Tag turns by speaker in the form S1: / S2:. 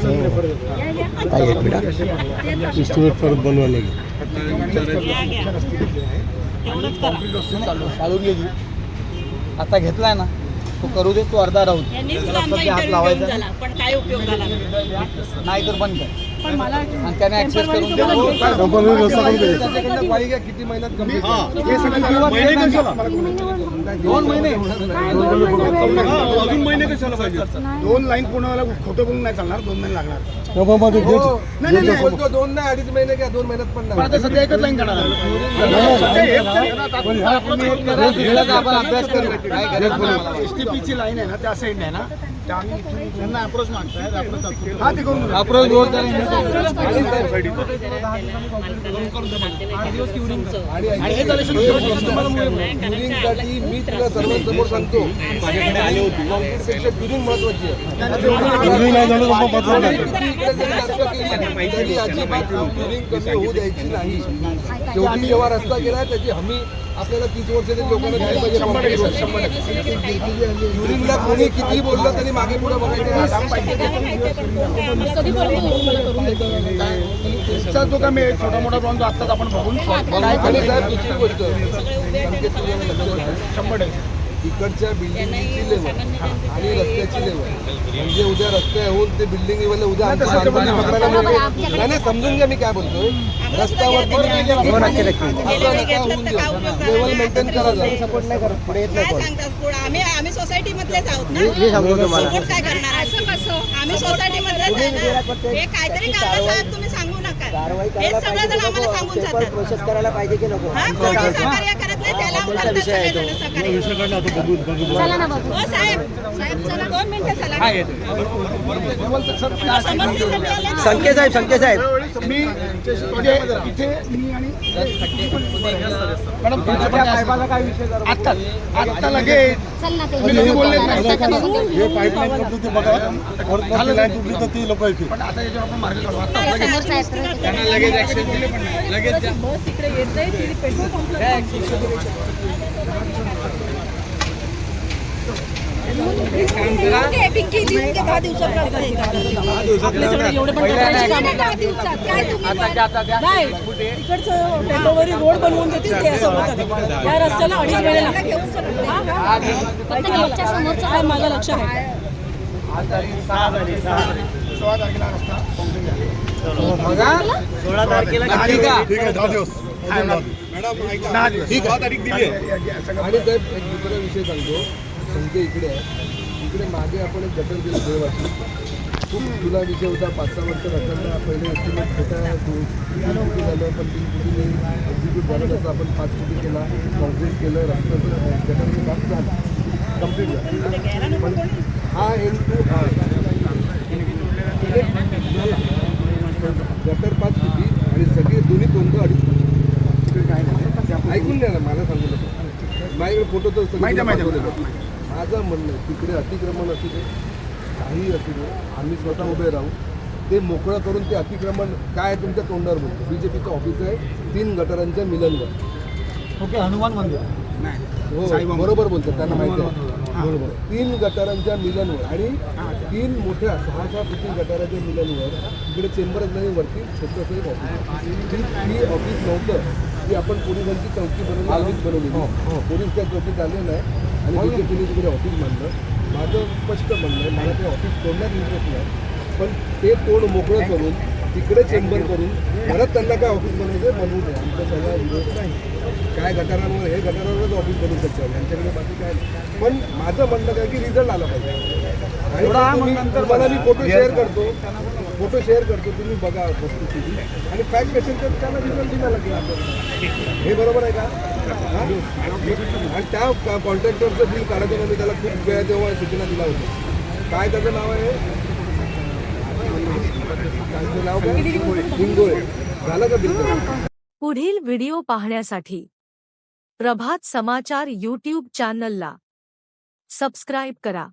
S1: ताई एक minute
S2: estimate परत बनवायला लागेल.
S1: चालून घे तू. आता घेतलाय ना तो करू दे, तो अर्धा राहू दे. हात लावायचा
S3: पण काय उपयोग झाला
S1: नाही तर बंद कर.
S3: पण मला
S1: आणि त्याने ऍक्सेस करून दे.
S2: किती महिन्यात कंप्लीट?
S1: 2 महिने
S2: अजून महिने कशाला पाहिजे?
S4: 2 लाईन पूर्ण व्हायला खोटं बोलून नाही चालणार, 2 महिने लागणार.
S2: नाही,
S4: 2 नाही 2.5 महिने काय 2 महिन्यात पण आता सध्या एकच लाईन करणार.
S1: आपण अभ्यास करू. काय गरज नाही.
S4: STP ची लाईन आहे ना, त्या साईड आहे ना, त्या आम्ही इथून त्यांना अप्रोच मागताय. हा ते करून
S1: अप्रोच रोड
S2: आणि
S4: हे झाल्याशिवाय
S2: क्युरिंगसाठी मी तुला सर्वांसमोर सांगतो, माझ्याकडे आले होते. कॉन्क्रीटपेक्षा क्युरिंग महत्वाची आहे. तरी अजिबात क्युरिंग कमी होऊ द्यायची नाही. शेवटी जेव्हा रस्ता गेला त्याची हमी आपल्याला 30 वर्षाच्या लोकांना दिली पाहिजे. 100%. क्युरिंगला कोणी किती बोललं तरी मागे पुढे बघायचं.
S4: जो काय मी छोटा मोठा प्रॉब्लेम आत्ताच आपण बघून
S2: आणि साहेब दुसरी गोष्ट
S4: 100%.
S2: इकडच्या बिल्डिंगची लेवल आणि रस्त्याची लेवल म्हणजे उद्या रस्त्याहून ते बिल्डिंग लेवल उद्या नाही समजून घ्या मी काय बोलतोय. रस्त्यावरती लेवल मेंटेन करा.
S1: सपोर्ट नाही करत पुढे येत नाही.
S3: काय सांगतात पुढे आम्ही सोसायटी मधलेच आहोत ना.
S1: मी सांगतो तुम्हाला.
S3: सपोर्ट काय करणार असं कसं आम्ही सोसायटी मधलेच आहे ना. हे काहीतरी काढलं साहेब तुम्ही सांगू नका. हे सगळं जण आम्हाला सांगून जातात.
S1: प्रोसेस करायला पाहिजे की नको.
S3: हा कोणी सहकार्य करत नाही त्याला करतात सगळेजण सहकार्य. चला ना बघू. हो साहेब चला 2 मिनिटं चला.
S1: संके साहेब
S4: मी म्हणजे इथे मी आणि मॅडम
S1: काय विषय
S4: आत्ता लगेच बोलले नाही.
S2: हे पाईपलाईन करतो ते बघा. लाईन तुटली तर ती लोक येतील.
S4: पण आता याच्यावर आपण मार्ग काढू. आता
S2: लगेच ऍक्शन दिले पण लगेच
S3: बस इकडे येत नाही ती पेट्रोल पंपला पिंकी देऊन 10 दिवसात रस्ता आहे. एवढे पण करायचे काम आहे 10 दिवसात. काय तुम्ही नाही इकडचं टेम्पोररी रोड बनवून देतील ते असं होतं. या रस्त्याला 2.5 महिने लागतात. काय माझं लक्ष आहे.
S4: 16 तारखेला रस्ता कंप्लीट झाला.
S1: 16 तारखेला
S2: ठीक आहे 10 दिवस.
S4: ठीक
S2: 10 तारीख दिली आहे. आणि साहेब एक दुसरा विषय सांगतो. संख्या इकडे आहे. इकडे मागे आपण एक गटर दिलं देवाची. खूप जुना विषय होता. 5-6 वर्ष रस्त्यांना पहिले एस्टिमेट होता 3 कोटी झालं, पण 3 कोटीने एक्झिक्यूट झालं. तसं आपण 5 कोटी केला, कॉन्क्रीट केलं, रस्त्याचं गटरचं काम झालं, कम्प्लीट झालं. पण हा N2 गटर 5 कोटी आणि सगळे दोन्ही तोंड 2.5 कोटी. ऐकून द्या ना, मला सांगू नका. माझ्याकडे फोटो तर सगळं माझं म्हणणं आहे तिकडे अतिक्रमण असू दे, काही असू दे, आम्ही स्वतः उभे राहू. ते मोकळं करून ते अतिक्रमण काय तुमच्या तोंडावर बोलतो. BJPचं ऑफिस आहे 3 गटारांच्या मिलनवर.
S1: ओके हनुमान मंदिर
S2: हो बरोबर बोलतात, त्यांना माहिती आहे. बरोबर 3 गटारांच्या मिलनवर आणि 3 मोठ्या 6-6 फुटी गटारांच्या मिलनवर इकडे चेंबरच नाही, वरती छोटंसं एक ऑफिस. ती ऑफिस नव्हतं की आपण पोलिसांची चौकी बनवली, ऑफिस बनवली. पोलीस त्या चौकीत आले नाही आणि BJPने तिकडे ऑफिस बांधलं. माझं स्पष्ट म्हणणं आहे, मला ते ऑफिस तोडण्यात इंटरेस्ट नाही, पण ते तोड मोकळं करून तिकडे चेंबर करून परत त्यांना काय ऑफिस बनवते बनवू दे. आमचा सगळा विरोध नाही. काय गटारांवर हे गटारांवरच ऑफिस बनवू शकतात, यांच्याकडे बाकी काय नाही. पण माझं म्हणणं काय की रिझल्ट आला पाहिजे. आणि तुम्हाला मी फोटो शेअर करतो, तुम्ही बघा वस्तुस्थिती आणि फॅक्ट असेल तर त्यांना रिझल्ट दिला लागेल. हे बरोबर आहे का? आणि त्या कॉन्ट्रॅक्टरचं बिल काढायचं मी त्याला खूप वेळा तेव्हा सूचना दिला होती. काय त्याचं नाव आहे? त्याचं नाव काय? हिंगोळे. झालं का बिल?
S5: पुढील व्हिडिओ पाहण्यासाठी प्रभात समाचार YouTube चॅनलला सबस्क्राईब करा.